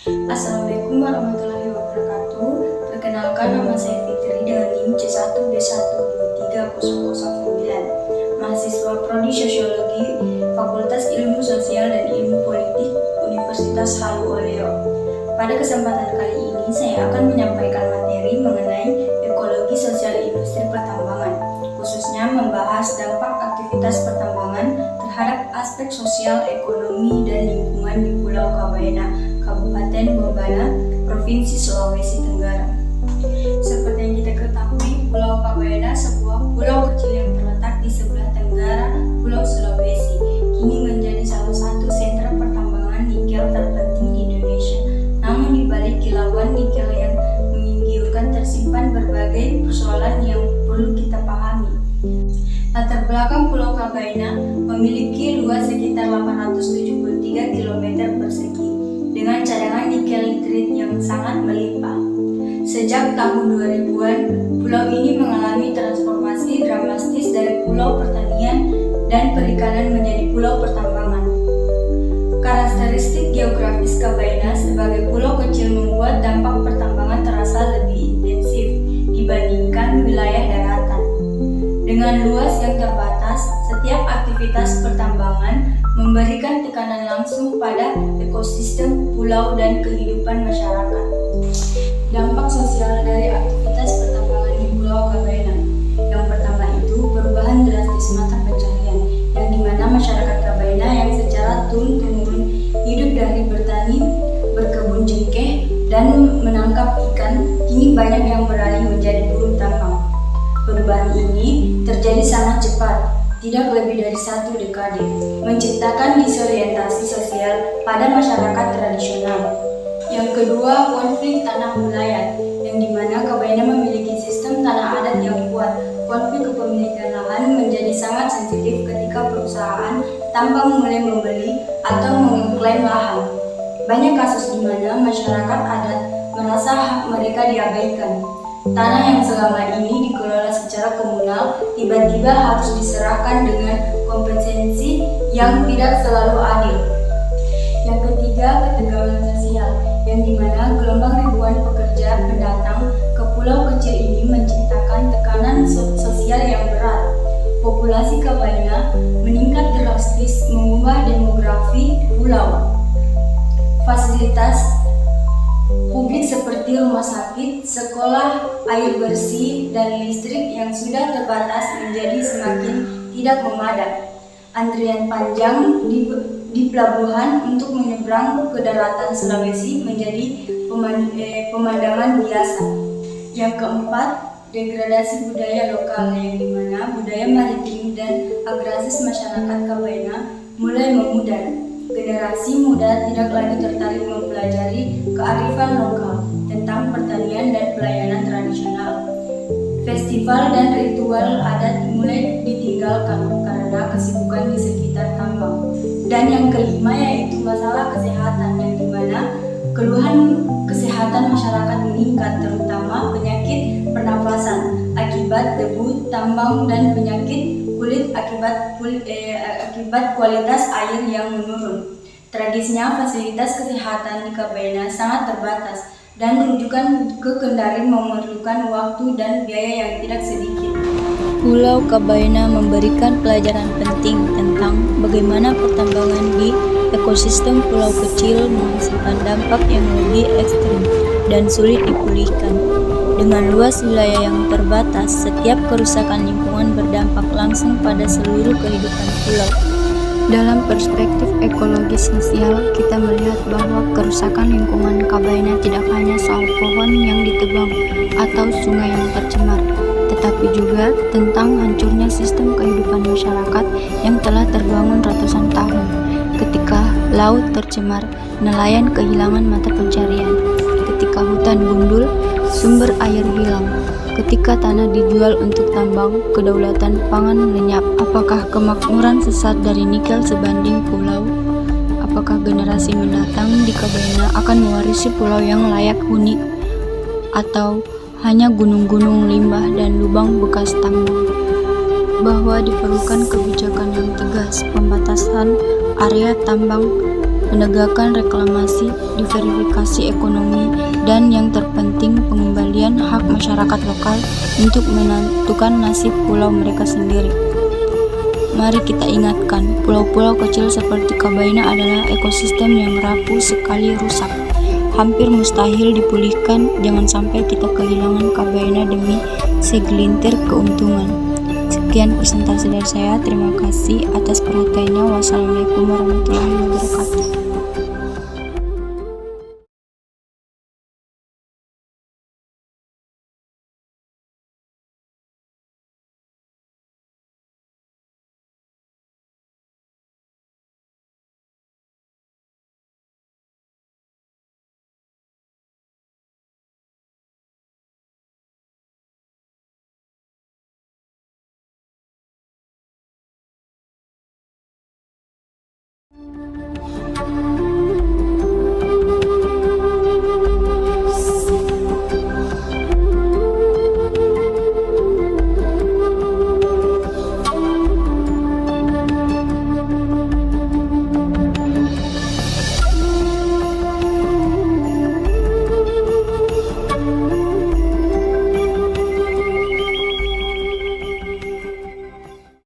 Assalamualaikum warahmatullahi wabarakatuh. Perkenalkan, nama saya Fitri dengan NIM C1B1233009, mahasiswa Prodi Sosiologi Fakultas Ilmu Sosial dan Ilmu Politik Universitas Haluoleo. Pada kesempatan kali ini saya akan menyampaikan materi mengenai ekologi sosial industri pertambangan, khususnya membahas dampak aktivitas pertambangan terhadap aspek sosial, ekonomi, dan lingkungan di Pulau Kabaena, Kabupaten Bombana, Provinsi Sulawesi Tenggara. Seperti yang kita ketahui, Pulau Kabaena sebuah pulau kecil yang terletak di sebelah tenggara Pulau Sulawesi, kini menjadi salah satu sentra pertambangan nikel terpenting di Indonesia. Namun di balik kilauan nikel yang menggiurkan tersimpan berbagai persoalan yang perlu kita pahami. Latar belakang Pulau Kabaena memiliki luas sekitar 873 km persegi dengan cadangan nikel nitrit yang sangat melimpah. Sejak tahun 2000-an, pulau ini mengalami transformasi dramatis dari pulau pertanian dan perikanan menjadi pulau pertambangan. Karakteristik geografis Kabaena sebagai pulau kecil membuat dampak pertambangan terasa lebih intensif dibandingkan wilayah daratan. Dengan luas yang terbatas, setiap aktivitas pertambangan memberikan tekanan langsung pada ekosistem pulau dan kehidupan masyarakat. Dampak sosial dari aktivitas pertambangan di Pulau Kabaena. Yang pertama itu perubahan drastis mata pencarian, yang dimana masyarakat Kabaena yang secara turun-temurun hidup dari bertani, berkebun cengkeh, dan menangkap ikan, kini banyak yang beralih menjadi buruh tambang. Perubahan ini terjadi sangat cepat, tidak lebih dari 1 dekade, menciptakan disorientasi sosial pada masyarakat tradisional. Yang kedua, konflik tanah wilayah, yang dimana Kabaena memiliki sistem tanah adat yang kuat. Konflik kepemilikan lahan menjadi sangat sensitif ketika perusahaan tambang mulai membeli atau mengklaim lahan. Banyak kasus di mana masyarakat adat merasa hak mereka diabaikan. Tanah yang selama ini dikelola secara komunal tiba-tiba harus diserahkan dengan kompensasi yang tidak selalu adil. Yang ketiga, ketegangan sosial, yang dimana gelombang ribuan pekerja pendatang ke pulau kecil ini menciptakan tekanan sosial yang berat. Populasi Kabaena meningkat drastis mengubah demografi pulau. Fasilitas publik seperti rumah sakit, sekolah, air bersih, dan listrik yang sudah terbatas menjadi semakin tidak memadai. Antrian panjang di pelabuhan untuk menyeberang ke daratan Sulawesi menjadi pemandangan biasa. Yang keempat, degradasi budaya lokal, yang dimana budaya maritim dan agraris masyarakat Kabaena mulai memudar. Generasi muda tidak lagi tertarik mempelajari kearifan lokal tentang pertanian dan pelayanan tradisional. Festival dan ritual adat mulai ditinggalkan karena kesibukan di sekitar tambang. Dan yang kelima yaitu masalah kesehatan, yang dimana keluhan kesehatan masyarakat meningkat, terutama penyakit pernafasan akibat debu tambang dan penyakit kulit akibat kualitas air yang menurun. Tragisnya, fasilitas kesehatan di Kabaena sangat terbatas dan rujukan ke Kendari memerlukan waktu dan biaya yang tidak sedikit. Pulau Kabaena memberikan pelajaran penting tentang bagaimana pertambangan di ekosistem pulau kecil menghasilkan dampak yang lebih ekstrim dan sulit dipulihkan. Dengan luas wilayah yang terbatas, setiap kerusakan lingkungan berdampak langsung pada seluruh kehidupan pulau. Dalam perspektif ekologi sosial, kita melihat bahwa kerusakan lingkungan Kabaena tidak hanya soal pohon yang ditebang atau sungai yang tercemar, tetapi juga tentang hancurnya sistem kehidupan masyarakat yang telah terbangun ratusan tahun. Ketika laut tercemar, nelayan kehilangan mata pencarian. Ketika hutan gundul, sumber air hilang. Ketika tanah dijual untuk tambang, kedaulatan pangan lenyap. Apakah kemakmuran sesat dari nikel sebanding pulau? Apakah generasi mendatang di Kabaena akan mewarisi pulau yang layak huni? Atau hanya gunung-gunung limbah dan lubang bekas tambang? Bahwa diperlukan kebijakan yang tegas, pembatasan area tambang, penegakan reklamasi, diverifikasi ekonomi, dan yang terpenting pengembalian hak masyarakat lokal untuk menentukan nasib pulau mereka sendiri. Mari kita ingatkan, pulau-pulau kecil seperti Kabaina adalah ekosistem yang rapuh sekali rusak. Hampir mustahil dipulihkan, jangan sampai kita kehilangan Kabaina demi segelintir keuntungan. Sekian presentasi dari saya, terima kasih atas perhatiannya. Wassalamualaikum warahmatullahi wabarakatuh.